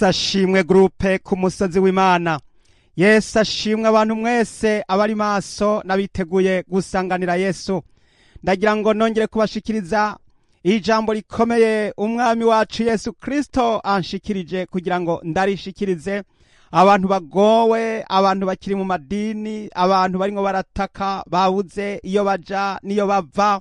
Yesu ashimwe groupe ku musozi w'Imana. Yesu ashimwe abantu mwese abari maso nabiteguye gusanganira Yesu. Ndagira ngo nongere kubashikiriza ijambo rikomeye umwami wacu Yesu Kristo anshikirije kugira ngo ndarishikirize abantu bagowe, abantu bakiri mu madini, abantu barimwo barataka babuze iyo baja niyo bava.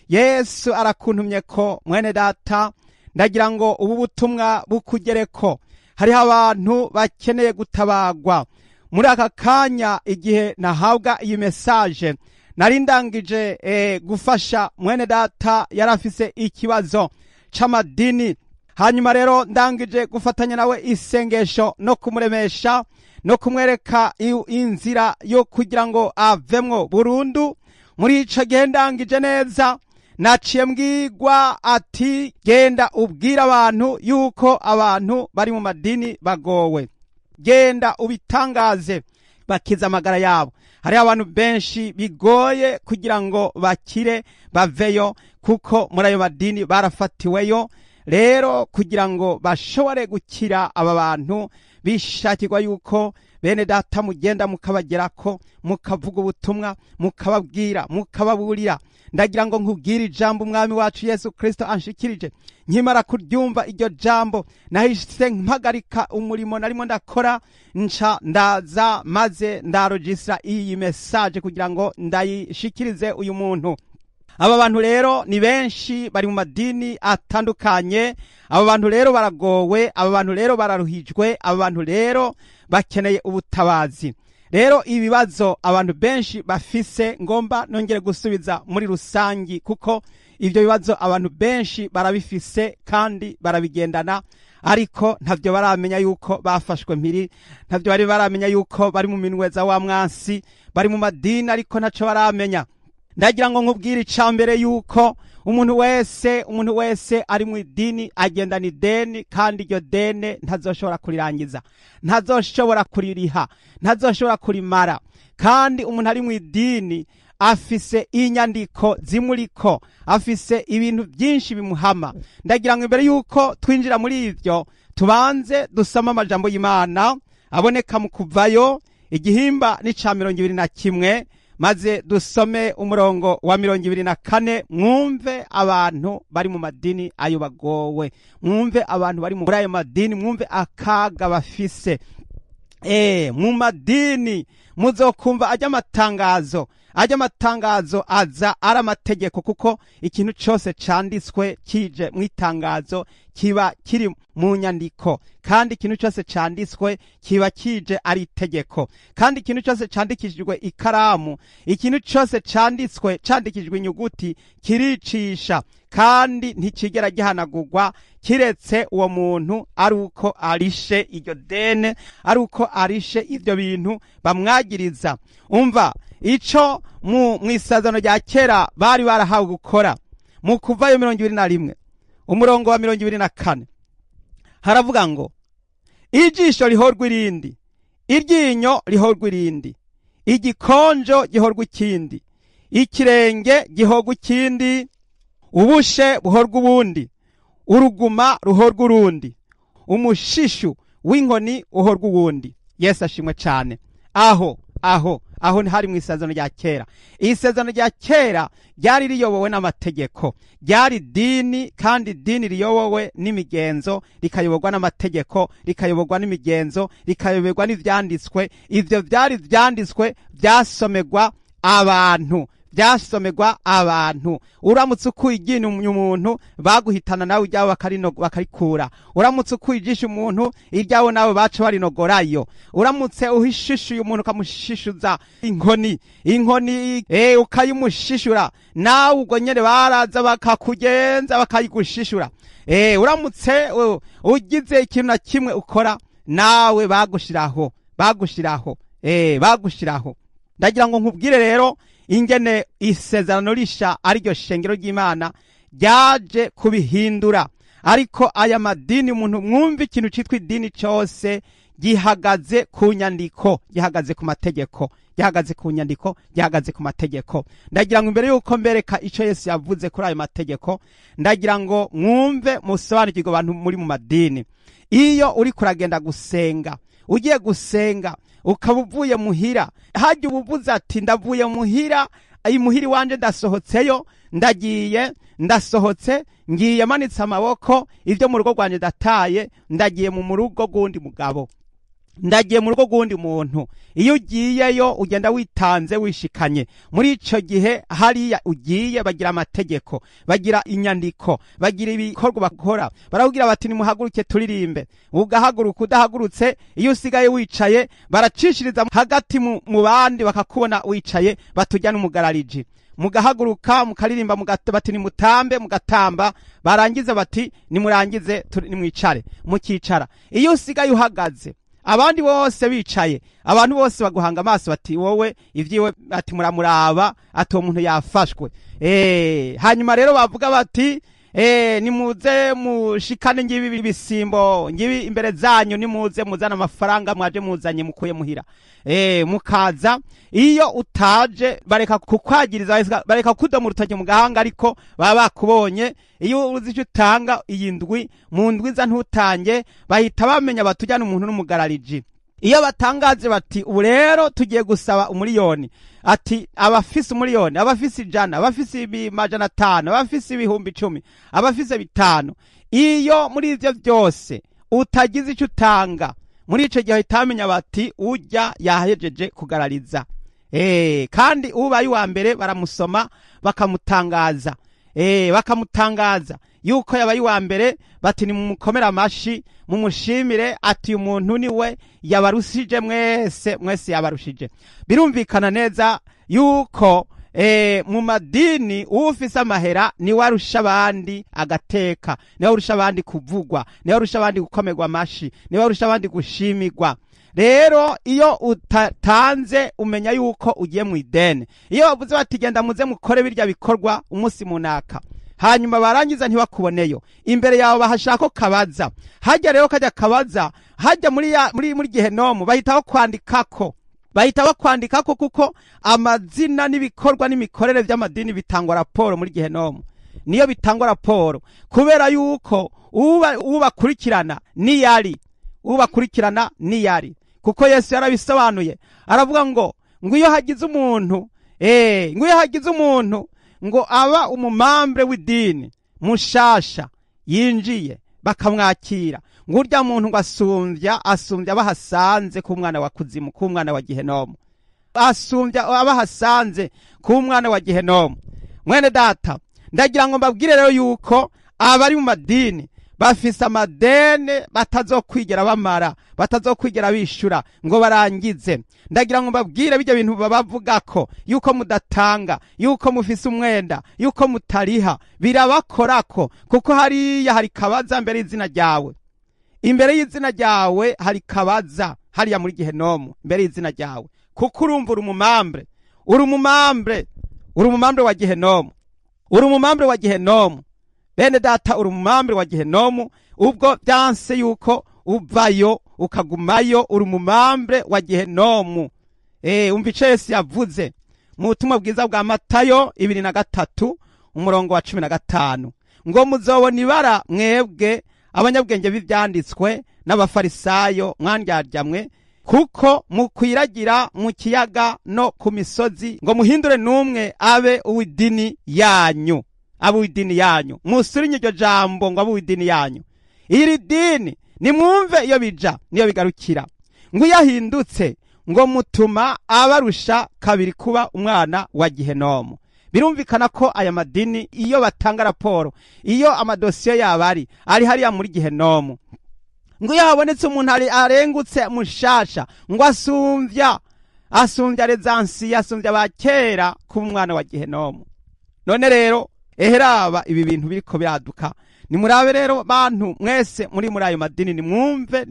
Yesu arakuntumye ko mwene data, ndagira ngo ubu butumwa bukugereko. Hariho abantu bakeneye gutabagwa. Muri aka kanya igihe nahabwa iyi message nari ndangije gufasha mwene data yarafise ikibazo c'amadini. Hanyuma rero ndangije gufatanya nawe isengesho no kumuremesha no kumwereka inzira yo kugira ngo avemwo burundu. Muri ico gihe ndangije neza naciye mbwirwa ati genda ubwira abantu yuko abantu bari mu madini bagowe, genda ubitangaze bakiza amagara yabo. Hari abantu benshi bigoye kugira ngo bakire baveyo kuko muri ayo madini barafatiweyo. Rero kugira ngo bashobore gukira aba bantu bishakirwa yuko bene data mugenda mukabagerako, mukavuga ubutumwa, mukababwira, mukababurira. Ndagira ngo nkubwire ijambo umwami wacu Yesu Kristo anshikirije. Nkimara kuryumva iryo jambo nahise mpagarika umurimo narimo ndakora, nca ndaza maze ndarojistra iyi message kugira ngo ndayishikirize uyu muntu. Aba bantu rero ni benshi bari mu madini atandukanye. Aba bantu rero baragowe, aba bantu rero bararuhijwe, aba bantu rero bakeneye ubutabazi. Rero ibibazo abantu benshi bafise ngomba nongere gusubiza muri rusangi, kuko ivyo bibazo abantu benshi barabifise kandi barabigendana, ariko ntavyo baramenya yuko bafashwe mpiri, ntavyo bari baramenya yuko bari mu minweza wa mwansi, bari mu madini ariko ntaco baramenya. Ndagira ngo nkubwire icambere yuko umuntu wese ari mu idini agendana ideni, kandi iryo dene ntazoshobora kurirangiza, ntazoshobora kuririha, ntazoshobora kurimara. Kandi umuntu ari mu idini afise inyandiko zimuriko, afise ibintu byinshi bimuhama. Ndagira ngo imbere yuko twinjira muri ivyo tubanze dusoma amajambo y'Imana aboneka mu Kuvayo igihimba n'ica 21, maze dusome umurongo wa 24. Mwumve abantu bari mu madini ayo bagowe, mwumve abantu bari muri ayo madini, mwumve akaga bafise. Mu madini muzokumva ajya amatangazo aza ari amategeko, kuko ikintu cyose canditswe kije mu itangazo kiba kiri mu nyandiko, kandi ikintu cyose canditswe kiba kije ari itegeko. Kandi ikintu cyose candikishijwe ikaramu, ikintu cyose candikishijwe inyuguti kiricisha, kandi ntikigera gihanagurwa kiretse uwo muntu ari uko arishe iryo dene, ari uko arishe ivyo bintu bamwagiriza. Umva ico mu isezerano rya kera bari barahawe gukora. Mu Kuvayo 21 umurongo wa 24 haravuga ngo ijisho rihorwa irindi, iryinyo rihorwa irindi, igikonjo gihorwa ikindi, ikirenge gihorwa ikindi, ubushe buhorwa ubundi, uruguma ruhorwa urundi, umushishu w'inkoni uhorwa ubundi. Yesu ashimwe cyane. Aho hari mu isezerano rya kera. Isezerano rya kera ryari riyobowe n'amategeko, ryari dini, kandi dini riyobowe n'imigenzo, rikayoborwa n'amategeko, rikayoborwa n'imigenzo, rikayoborwa n'ivyanditswe. Ivyo byari vyanditswe byasomerwa abantu. Uramutse ukwijina umuntu baguhitana nawe ijyawe bakarikura. Uramutse ukwijisha umuntu ijyawe nawe baca barinogorayo. Uramutse uhishishuye umuntu ukamushishuza inkoni ukayimushishura, nawe ubwo nyene baraza bakakugenza bakayigushishura. Uramutse ugize ikintu na kimwe ukora, nawe bagushiraho. Ndagira ngo nkubwire rero ingene isezerano risha ariryo shengero ry'Imana ryaje kubihindura. Ariko aya madini, umuntu mwumva ikintu citwa idini cyose gihagaze ku nyandiko, gihagaze ku mategeko, gihagaze ku nyandiko, gihagaze ku mategeko. Ndagira ngo imbere yuko mbereka ico Yesu yavuze kuri ayo mategeko, ndagira ngo mwumve musobanukirwe abantu muri mu madini. iyo uri kuragenda gusenga, ugiye gusenga ukaba uvuye muhira, hajya ubuvuze ati ndavuye muhira, muhiri wanje ndasohotseyo, ndagiye ndasohotse, ngiye manitse amaboko, ibyo mu rugo rwanje ndataye, ndagiye mu rugo rw'undi mugabo, ndagiye mu rugo rw'undi muntu. Iyo ugiyeyo ugenda witanze wishikanye. Muri ico gihe hariya ugiye bagira amategeko, bagira inyandiko, bagira ibikorwa bakora, baravugira bati nimuhaguruke turirimbe. Ugahaguruka, udahagurutse iyo usigaye wicaye baracishiriza hagati mu bandi bakakubona wicaye, batujya n'umugarariji. Mugahaguruka mukaririmba, bati nimutambe, mugatamba, barangiza bati nimurangize nimwicare, mukicara. Iyo usigaye uhagaze abandi bose bicaye, abantu bose baguhanga amaso bati wowe ivyiwe, ati muramuraba, ati uwo muntu yafashwe. Hanyuma rero bavuga bati nimuze mushikane ngibi bisimbo ngibi imbere zanyu, nimuze muzana amafaranga mwaje muzanye mukuye muhira. Mukaza, iyo utaje bareka kukwagiriza, bareka kudomo urutoke mu gahanga, ariko baba bakubonye. Iyo uzi icyo utanga iyi ndwi, mu ndwi za ntutange, bahita bamenya batujyana umuntu n'umugarariji. Iyo batangaje bati ubu rero tugiye gusaba umuliyoni, ati abafise umuliyoni, abafise 100, abafise 500, abafise 10,000, abafise 5. Iyo muri ivyo byose utagize icyo utanga, muri ico gihe itamenya bati ujya yahejeje kugarariza. Kandi ubaye wa mbere baramusoma bakamutangaza, bakamutangaza yuko yabaye wa mbere, bati nimumukomera amashi, mumushimire, ati uyu muntu niwe yabarushije, mwese yabarushije. Birumvikana neza yuko mu madini ufise amahera ni warusha abandi agateka, ni warusha abandi kuvugwa, ni warusha abandi gukomerwa amashi, ni warusha abandi gushimirwa. Rero iyo utatanze umenya yuko ugiye mu ideni. Iyo bavuze bati genda muze mukore birya bikorwa umunsi munaka, hanyuma barangiza ntibakuboneyo, imbere yawe bahashako kabaza, hajya rero kajya kabaza, hajya muri Gehenomu bahitaho kwandikako, kuko amazina n'ibikorwa n'imikorere by'amadini bitangwa raporo muri Gehenomu. Niyo bitangwa raporo, kubera yuko ubakurikirana niyari, kuko Yesu yarabisobanuye, aravuga ngo iyo hagize umuntu ngo aba umumambre w'idini mushasha yinjiye bakamwakira, ngo urya muntu ngo asumbya abahasanze ku mwana wa kuzimu, ku mwana wa Gehenomu, asumbya abahasanze ku mwana wa Gehenomu. Mwene data, ndagira ngo mbabwire rero yuko abari mu madini bafise amadene batazokwigera bamara, batazokwigera bishura ngo barangize. Ndagira ngo mbabwire bijya bintu babavugako yuko mudatanga, yuko mufise umwenda, yuko mutariha, birabakorako, kuko hariya hari kabaza mbere y'izina ryawe. Imbere y'izina ryawe hari kabaza hariya muri Gehenomu, imbere y'izina ryawe, kuko urumva uri umumambre wa Gehenomu, uri umumambre wa Gehenomu. Bene data, uri umumambre wa Gehenomu, ubwo byanse yuko uvayo ukagumayo, uri umumambre wa Gehenomu. Umva ico Yesu yavuze mu butumwa bwiza bwa Matayo 23:15, ngo muzobona ibara mwebwe abanyabwenge b'ivyanditswe n'abafarisayo mwandyarya, kuko mukwiragira mu kiyaga no ku misozi, ngo muhindure n'umwe abe uw'idini yanyu, musurinye iryo jambo ngo abe uw'idini yanyu. Iri dini nimwumve iyo bija niyo bigarukira, ngo yahindutse ngo mutuma abarusha kabiri kuba umwana wa Gehenomu. Birumvikana ko aya madini iyo batanga raporo, iyo amadosiye yabari ari hariya muri Gehenomu, ngo yabonetse umuntu arengutse mushasha, ngo asumbya rezansi, asumbya bakera ku mwana wa Gehenomu. None rero eheraba ibi bintu biriko biraduka, nimurabe rero bantu mwese muri ayo madini, nimwumve.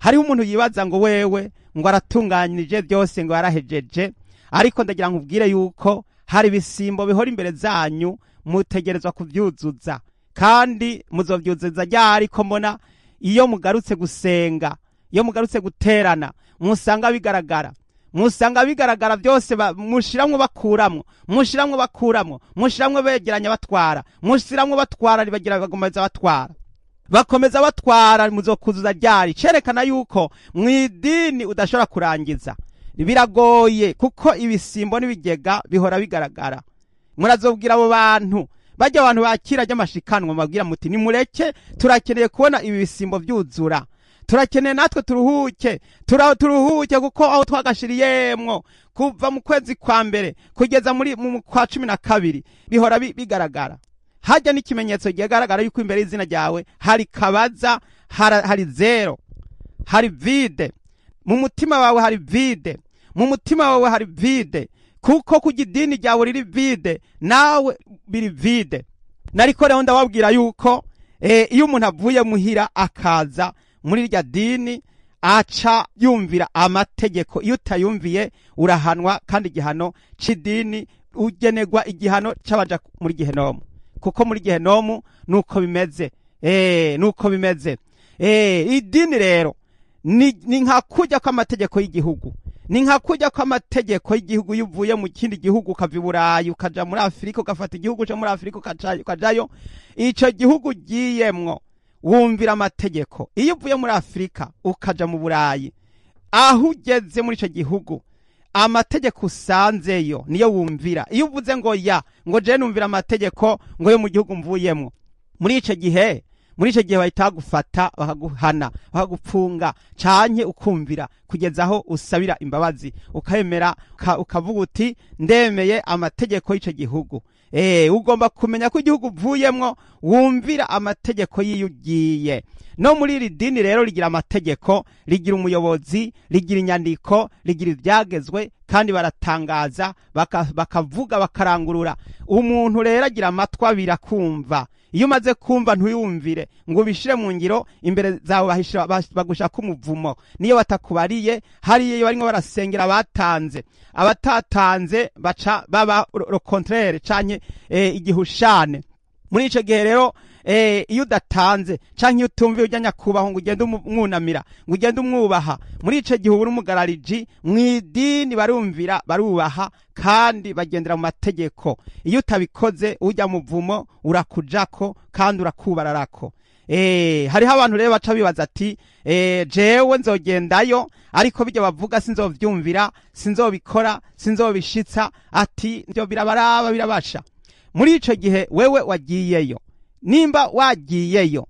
Hariho umuntu yibaza ngo wewe ngo aratunganyije byose, ngo yarahejeje, ariko ndagira ngo ubwire yuko hari bisimbo bihora imbere zanyu, mutegerezwa kuvyuzuza, kandi muzovyuzuza ryari? Ko mbona iyo mugarutse gusenga, iyo mugarutse guterana, musanga bigaragara byose, mushiramwo bakuramwo, mushiramwo begeranya batwara, mushiramwo batwara bagira bagomeza batwara. bakomeza batwara muzokuzuza ryari, cerekana yuko mw'idini udashobora kurangiza. Biragoye kuko ibisimbo n'ibigega bihora bigaragara. Murazobwira abo bantu bajya abantu bakira ry'amashikanwa mabwira muti nimureke, turakeneye kubona ibi bisimbo byuzura, turakeneye natwe turuhuke kuko aho twagashiriyemwo kuva mu kwezi kwa mbere kugeza mu kwa 12 bihora bigaragara. Hajya n'ikimenyetso gigaragara yuko imbere y'izina ryawe hari kabaza, hari zero, hari vide mu mutima wawe, hari vide mu mutima wawe, hari vide kuko kugidini ryawe riri vide nawe biri vide. Nariko rero ndababwira yuko iyo umuntu avuye muhira akaza muri rya dini aca yumvira amategeko. Iyo utayumviye urahanwa, kandi igihano c'idini ugenegwa igihano c'abaja muri gihenomu, kuko muri gihenomu nuko bimeze. Nuko bimeze. Idini rero ni nka kujya kw'amategeko y'igihugu, ni nka kujya kw'amategeko y'igihugu. Yuvuye mu kindi gihugu ukava i Burayi ukaja muri Afrika, ugafata igihugu cyo muri Afrika ukajayo, ico gihugu giyemwo wumvira amategeko. Iyo uvuye muri Afrika ukaja mu Burayi, aho ugeze muri ico gihugu amategeko usanzeyo niyo wumvira. Iyo uvuze ngo je numvira amategeko ngo yo mu gihugu mvuyemwo, muri ico gihe bahita gufata bakaguhana, bakagupfunga, canke ukumvira kugeza aho usabira imbabazi, ukayemera ukavuga uti ndemeye amategeko y'ico gihugu. Ugomba kumenya ko igihugu uvuyemwo wumvira amategeko yiyugiye. No muri iri dini rero rigira amategeko, rigira umuyobozi, rigira inyandiko, rigira ivyagezwe, kandi baratangaza bakavuga bakarangurura. Umuntu rero agira amatwi abiri akumva. Iyo umaze kumva ntuyumvire ngo ubishire mu ngiro, imbere zawe bagushaka umuvumo. Niyo batakubariye hariyo barimwo barasengera abatatanze baca baba le contraire canke igihushane. Muri ico gihe rero iyo udatanze canke iyo utumviye ujya nyakubaho ngo ugende umwunamira, ngo ugende umwubaha, muri ico gihe uri umugarariji mw'idini. Barumvira, barubaha, kandi bagendera mu mategeko. Iyo utabikoze ujya muvumo, urakujako kandi urakubararako. Hariho abantu rero baca bibaza ati jewe nzogendayo, ariko bijya bavuga sinzovyumvira, sinzobikora, sinzobishitsa, ati ndio birabaraba birabasha. Muri ico gihe wewe wagiyeyo, nimba wagiyeyo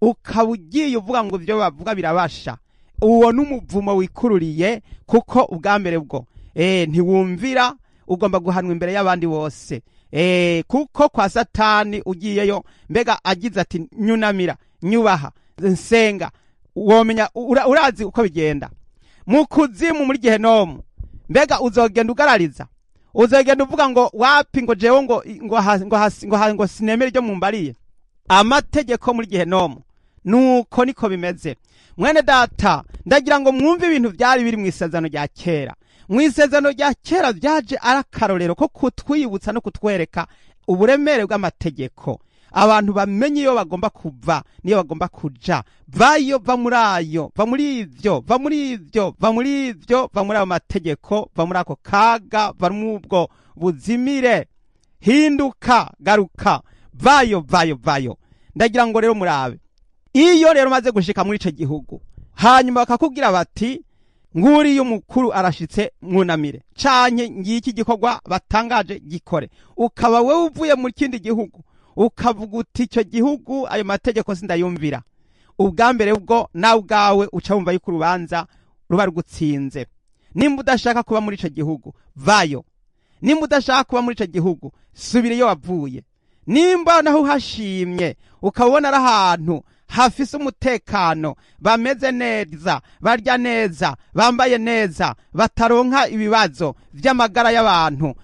ukaba ugiye uvuga ngo ivyo bavuga birabasha, uwo n'umuvumo wikururiye, kuko ubwa mbere bwo ntiwumvira, ugomba guhanwa imbere y'abandi bose. Kuko kwa Satani ugiyeyo mbega agize ati nyunamira, nyubaha, nsenga, womenya urazi uko bigenda. Mu kuzimu muri gihenomu mbega uzogenda ugarariza, uzogenda uvuga ngo wapi, ngo jewe ngo sinemere ryo mumbariye. Amategeko muri gihenomu nuko niko bimeze. Mwene data, ndagira ngo mwumve ibintu byari biri mw'isezerano rya kera. Mw'isezerano rya kera byaje arakarorero ko kutwibutsa no kutwereka uburemere bw'amategeko. Abantu bamenye iyo bagomba kuva niyo bagomba kuja, va muri ayo, va muri ivyo, va muri ayo mategeko, va muri ako kaga, va muri ubwo buzimire. Hinduka, garuka, vayo. Ndagira ngo rero murabe, iyo rero maze gushika muri ico gihugu, hanyuma bakakubwira bati nguriye umukuru arashitse, mwunamire, canke ngiki gikorwa batangaje gikore, ukaba wewe uvuye mu kindi gihugu ukavuga uti icyo gihugu ayo mategeko sindayumvira, ubwa mbere ubwo nawe ubwawe uca wumva yuko urubanza ruba rugutsinze. Nimba udashaka kuba muri ico gihugu, vayo. Nimba udashaka kuba muri ico gihugu, subira iyo wavuye. Nimba naho uhashimye ukabona ari ahantu hafise umutekano, bameze neza, barya neza, bambaye neza, bataronka ibibazo vy'amagara y'abantu,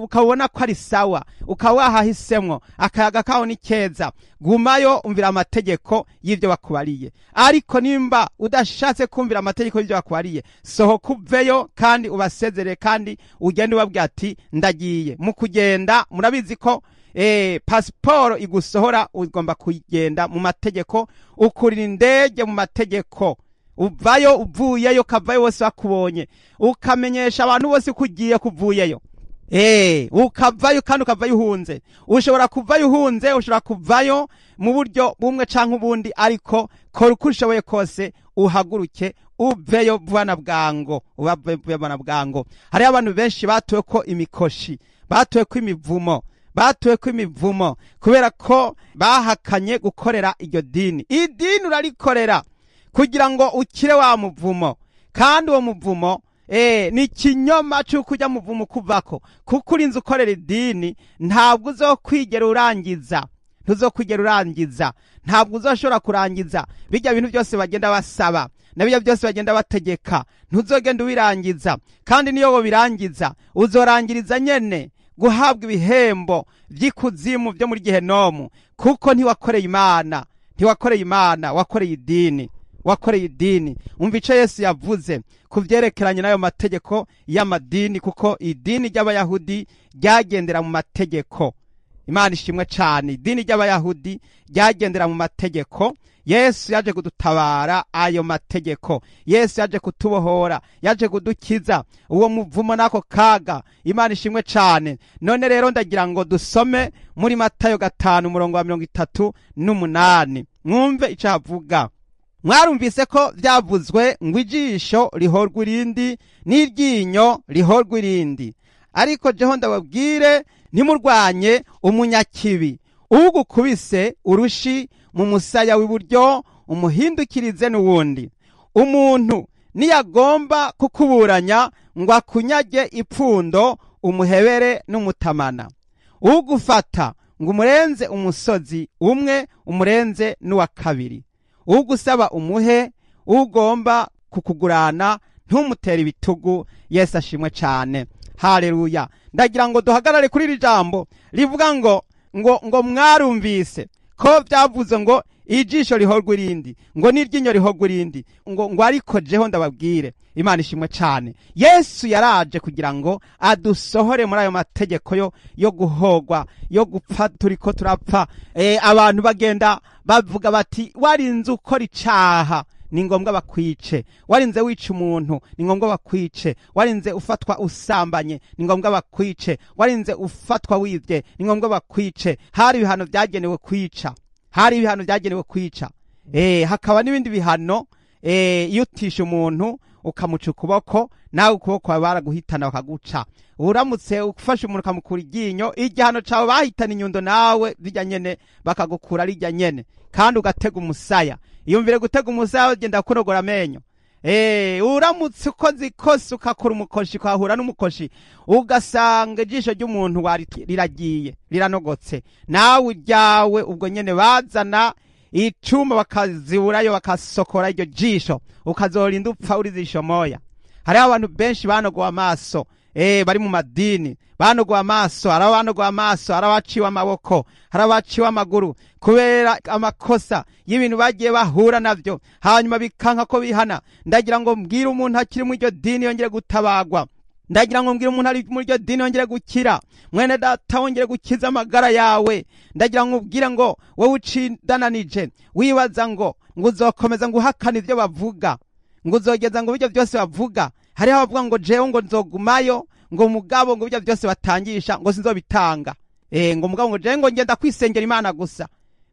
ukabona ko ari sawa, ukawahahisemwo akayaga kaho ni keza, gumayo, umvira amategeko y'ivyo bakubariye. Ariko nimba udashatse kumvira amategeko y'ivyo bakubariye, sohoka uveyo kandi ubasezere, kandi ugende ubabwira ati ndagiye. Mu kugenda murabizi ko pasiporo igusohora, ugomba kugenda mu mategeko, ukurira indege mu mategeko, uvayo, uvuyeyo, kavayo bose bakubonye, ukamenyesha abantu bose kugiye kuvuyeyo. ukavayo kandi ukavayo uhunze. Ushobora kuvayo uhunze, ushobora kuvayo mu buryo bumwe canke ubundi, ariko kora uko ushoboye kose uhaguruke uveyo vuba na bwango, ubavuye na bwango. Hariho abantu benshi batuwe ko imikoshi, batuwe ko imivumo, batuwe ko imivumo kubera ko bahakanye gukorera iryo dini. Idini urarikorera kugira ngo ukire wa muvumo, kandi uwo muvumo ni kinyoma cy'uko ujya muvumo kuvako, kuko urinze ukorera idini ntabwo uzokwigera urangiza, ntuzokwigera urangiza, ntabwo uzoshobora kurangiza bijya bintu byose bagenda basaba na bijya byose bagenda bategeka, ntuzogenda ubirangiza. Kandi niyo wo birangiza uzorangiriza nyene guhabwa ibihembo vy'ikuzimu byo muri Gehenomu, kuko ntiwakoreye Imana, ntiwakoreye Imana, wakoreye idini, wakoreye idini. Umva ico Yesu yavuze kuvyerekeranye n'ayo mategeko y'amadini, kuko idini ry'abayahudi ryagendera mu mategeko. Imana ishimwe cane, idini ry'abayahudi ryagendera mu mategeko. Yesu yaje kudutabara ayo mategeko, Yesu yaje kutubohora, yaje kudukiza uwo muvumo nako kaga. Imana ishimwe cane. None rero ndagira ngo dusome muri Matayo 5:38, mwumve ico havuga. Mwarumvise ko vyavuzwe ngo ijisho rihorwa irindi n'iryinyo rihorwa irindi, ariko jeho ndababwire ntimurwanye umunyakibi. Ugukubise urushi mu musaya w'iburyo umuhindukirize n'uwundi. Umuntu niyagomba kukuburanya ngo akunyage ipfundo umuhebere n'umutamana. Ugufata ngo umurenze umusozi umwe umurenze n'uwa kabiri. Ugusaba umuhe, ugomba kukugurana ntumutere ibitugu. Yesu ashimwe cane. Haleluya. Ndagira ngo duhagarare kuri iri jambo rivuga ngo mwarumvise ko vyavuze ngo ijisho rihorwa irindi, ngo n'iryinyo rihorwa irindi, ngo ariko jeho ndababwire. Imana ishimwe cane. Yesu yaraje kugira ngo adusohore muri ayo mategeko yo guhogwa, yo gupfa turiko turapfa. Abantu bagenda bavuga bati warinze ukora icaha ni ngombwa bakwice, warinze wica umuntu ni ngombwa bakwice, warinze ufatwa usambanye ni ngombwa bakwice, warinze ufatwa wivye ni ngombwa bakwice. Hari ibihano vyagenewe kwica, hari ibihano vyagenewe kwica. Hakaba n'ibindi bihano iyo utisha umuntu ukamuca ukuboko, nawe ukuboko kwawe baraguhitana bakaguca. Uramutse ufashe umuntu ukamukura iryinyo, igihano cawe bahitana inyundo, nawe bijya nyene bakagukura rijya nyene, kandi ugatega umusaya. Iyumvire gutega umusaya ugenda kurogora amenyo. Uramutse ukoze ikosa ukakora umukoshi, kwahura n'umukoshi ugasanga ijisho ry'umuntu riragiye riranogotse, nawe uryawe ubwo nyene bazana icuma bakaziburayo bakasokora iryo jisho, ukazorinda upfa urizisho moya. Hariho abantu benshi banogowe amaso, bari mu madini banogowe amaso, hari abanogowe amaso, hari abaciwe amaboko, hari abaciwe amaguru kubera amakosa y'ibintu bagiye bahura navyo, hanyuma bikanka ko bihana. Ndagira ngo mbwire umuntu akiri mu iryo dini yongere gutabagwa, ndagira ngo mbwire umuntu ari muri iryo dini yongere gukira. Mwene data wongere gukiza amagara yawe. Ndagira ngo ubwire ngo wowe ucidananije wibaza ngo uzokomeza ngo uhakana ivyo bavuga, ngo uzogeza ngo bijya byose bavuga. Hariho abavuga ngo jewe ngo nzogumayo, ngo mugabo ngo bijya byose batangisha ngo sinzobitanga. Ngo mugabo ngo jewe ngo ngenda kwisengera Imana gusa,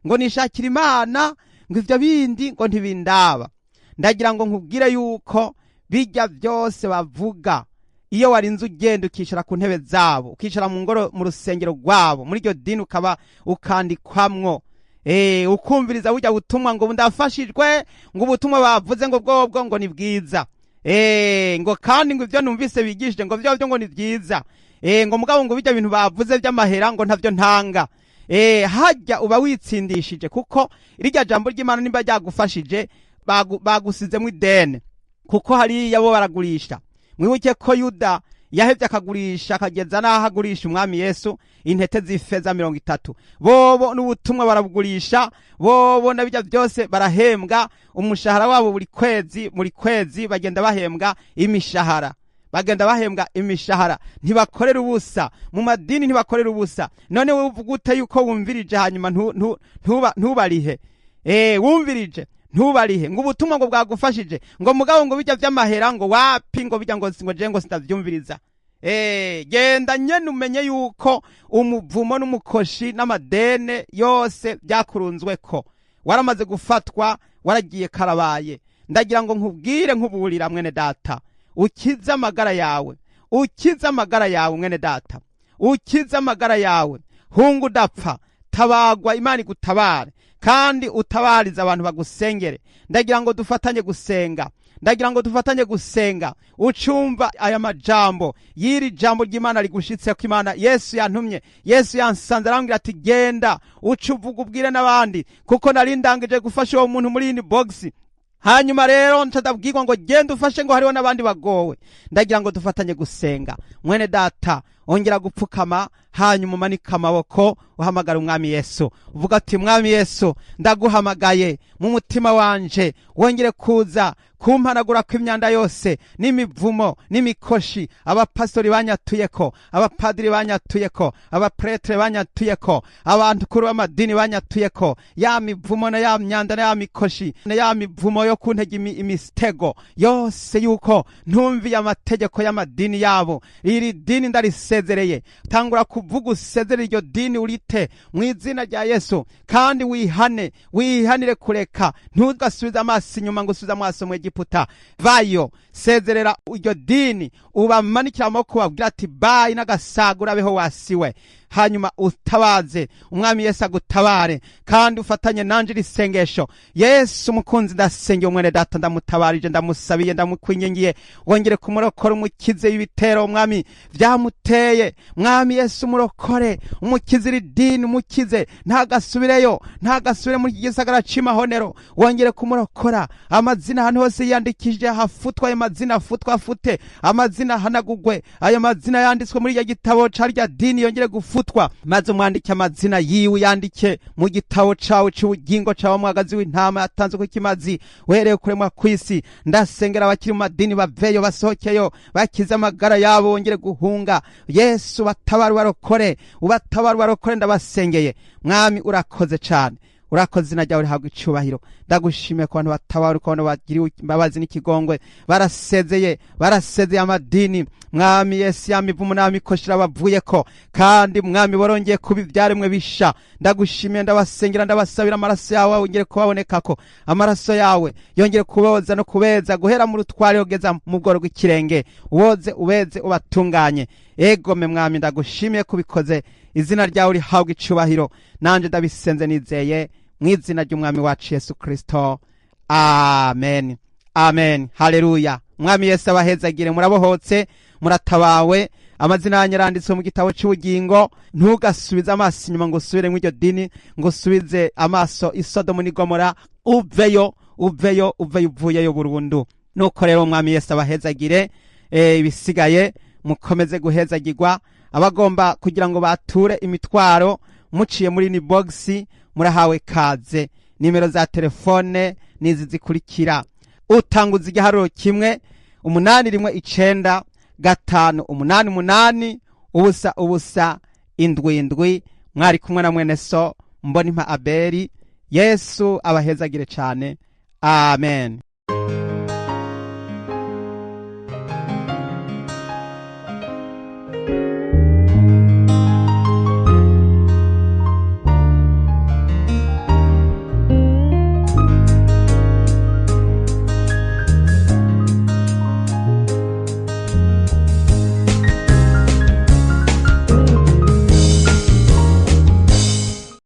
ngo nishakira Imana, ngo ivyo bindi ngo ntibindaba. Ndagira ngo nkubwire yuko bijya byose bavuga, iyo warinze ugenda ukishara ku ntebe zabo, ukishara mu ngoro mu rusengero rwabo, muri iryo dini ukaba ukandikwamwo, ukumviriza burya butumwa ngo ndafashijwe, ngo ubutumwa bavuze ngo bwobwo ngo ni bwiza, ngo kandi ngo ivyo numvise bigishije ngo vyo ngo ni byiza, ngo mugabo ngo bijya bintu bavuze vy'amahera ngo ntavyo ntanga. Hajya uba witsindishije, kuko irya jambo ry'Imana nimba ryagufashije bagusizemwo idene, kuko hari yabo baragurisha. Mwibuke ko Yuda yahevye akagurisha akageza naho agurisha umwami Yesu intete z'ifeza 30. Bobo n'ubutumwa barabugurisha, bobo nabijya byose barahembwa umushahara wabo buri kwezi bagenda bahembwa imishahara, bagenda bahembwa imishahara. Ntibakorera ubusa mu madini, ntibakorera ubusa. None wowe uvuga ute yuko wumvirije hanyuma ntubarihe? Wumvirije ntubarihe ngo ubutumwa ngo bwagufashije, ngo mugabo ngo bijya vy'amahera ngo wapi, ngo bijya ngo je ngo sindavyumviriza. genda nyene umenye yuko umuvumo n'umukoshi n'amadene yose byakurunzweko, waramaze gufatwa, waragiye karabaye. Ndagira ngo nkubwire nkuburira mwene data, ukize amagara yawe, ukize amagara yawe mwene data, ukize amagara yawe, hungu udapfa, tabagwa, Imana igutabare kandi utabariza abantu bagusengere. Ndagira ngo dufatanye gusenga, ndagira ngo dufatanye gusenga, ucumva aya majambo yiri jambo ry'Imana rigushitse ko Imana Yesu yantumye. Yesu yansanze arambwira ati genda ucuvuga ubwire n'abandi, kuko nari ndangije gufasha uwo muntu muri ini box. Hanyuma rero ncadabwirwa ngo genda ufashe, ngo hariho n'abandi bagowe. Ndagira ngo dufatanye gusenga mwene data, ongera gupfukama, hanyuma umanika amaboko, uhamagara umwami Yesu, uvuga ati mwami Yesu, ndaguhamagaye mu mutima wanje, wongere kuza kumpanagura kw'imyanda yose n'imivumo n'imikoshi abapastori banyatuyeko, abapadiri banyatuyeko, abapretre banyatuyeko, abantu kuri b'amadini banyatuyeko, ya mivumo na ya myanda na ya mikoshi na ya mivumo yo kuntega imitego yose, yuko ntumviye amategeko y'amadini yabo. Iri dini ndarisezereye, tangura kuvuga usezerere iryo dini urite mu izina rya Yesu, kandi wihanire kureka, ntugasubize amaso inyuma ngo usubize amaso mu Egiputa. Vayo, sezerera iryo dini, ubamanikira amaboko babwira ati bayi n'agasaga urabeho wasiwe. Hanyuma utabaze, umwami Yesu agutabare, kandi ufatanye nanje irisengesho. Yesu mukunzi, ndasengeye umwene data, ndamutabarije, ndamusabiye, ndamukwingingiye, wongere kumurokora, umukize ibitero umwami vyamuteye. Mwami Yesu murokore, umukize iri dini, umukize ntagasubireyo, ntagasubire muri iki gisagara c'Imahonero, wongere kumurokora. Amazina ahantu hose yandikije hafutwa, ayo mazina afutwa, afute amazina hanagugwe, ayo mazina yanditswe muri iryo gitabo ca rya dini yongere gufutwa, maze umwandike amazina yiwe, yandike mu gitabo cawe c'ubugingo cawe, mwagazi w'intama yatanzwe ku kimazi uhereye kuremwa kw'isi. Ndasengera abakiri mu madini baveyo, basohokeyo, bakize amagara yabo, wongere guhunga. Yesu batabara barokore, ubatabara barokore, ndabasengeye. Mwami urakoze cane, urakoze, izina ryawe rihabwa icubahiro. Ndagushimiye ku bantu batabara, ukabona bagiriwe imbabazi n'ikigongwe, barasezeye amadini. Mwami Yesu, yamivumo n'amikoshira bavuyeko, kandi mwami borongeye kuba ivyaremwe bisha. Ndagushimiye, ndabasengera, ndabasabira amaraso yawe wongere kubabonekako, amaraso yawe yongere kuboza no kubeza, guhera mu rutware kugeza mu bworo bw'ikirenge, uwoze ubeze ubatunganye. Egome mwami, ndagushimiye kubikoze, izina ryawe rihabwa icubahiro. Nanje ndabisenze nizeye mu izina ry'umwami wacu Yesu Kristo, amen, amen, haleluya. Mwami Yesu abahezagire, murabohotse, muratabawe, amazina yanyu yaranditswe mu gitabo c'ubugingo. Ntugasubize amaso inyuma ngo usubire mw'iryo dini, ngo usubize amaso i Sodomu n'i Gomora, uveyo uvuyeyo burundu. Nuko rero mwami Yesu abahezagire, ibisigaye mukomeze guhezagirwa. Abagomba kugira ngo bature imitwaro muciye muri ni box, murahawe kaze. Nimero za telefone nizi zikurikira: utanguza igiharuro 1-800-888-777. Mwari kumwe na mwene so Mbonimpa Abeli. Yesu abahezagire cane, amen.